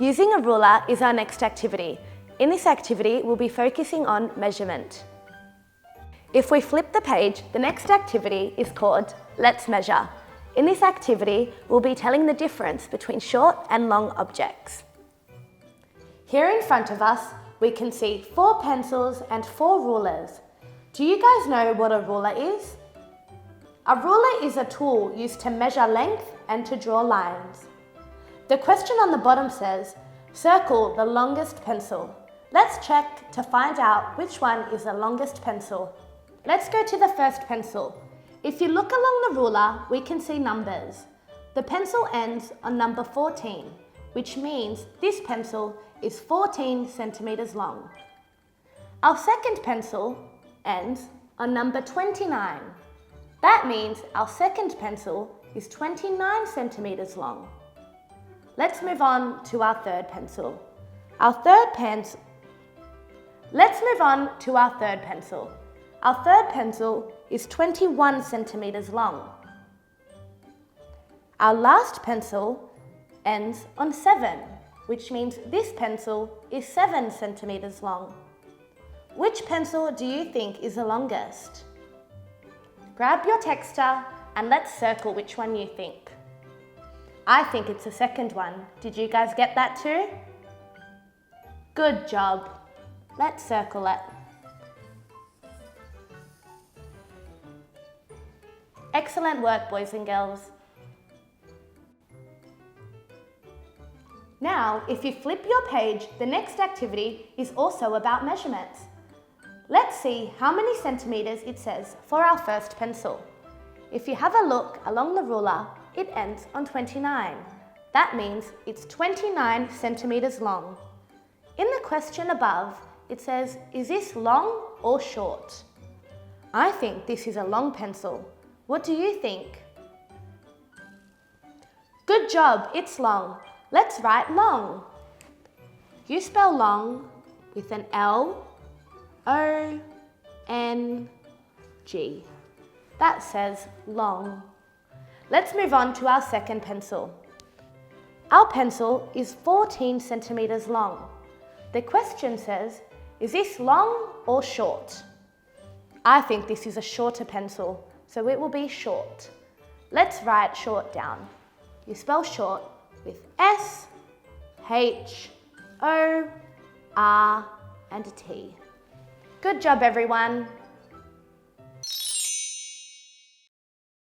Using a ruler is our next activity. In this activity, we'll be focusing on measurement. If we flip the page, the next activity is called Let's Measure. In this activity, we'll be telling the difference between short and long objects. Here in front of us, we can see 4 pencils and 4 rulers. Do you guys know what a ruler is? A ruler is a tool used to measure length and to draw lines. The question on the bottom says, circle the longest pencil. Let's check to find out which one is the longest pencil. Let's go to the first pencil. If you look along the ruler, we can see numbers. The pencil ends on number 14, which means this pencil is 14 centimeters long. Our second pencil ends on number 29. That means our second pencil is 29 centimeters long. Let's move on to our third pencil. Our third pencil is 21 centimeters long. Our last pencil ends on 7, which means this pencil is 7 centimeters long. Which pencil do you think is the longest? Grab your texter and let's circle which one you think. I think it's the second one. Did you guys get that too? Good job. Let's circle it. Excellent work, boys and girls. Now, if you flip your page, the next activity is also about measurements. Let's see how many centimeters it says for our first pencil. If you have a look along the ruler, it ends on 29. That means it's 29 centimeters long. In the question above, it says, is this long or short? I think this is a long pencil. What do you think? Good job, it's long. Let's write long. You spell long with an L, O, N, G. That says long. Let's move on to our second pencil. Our pencil is 14 centimeters long. The question says, is this long or short? I think this is a shorter pencil, so it will be short. Let's write short down. You spell short with S, H, O, R, and T. Good job, everyone.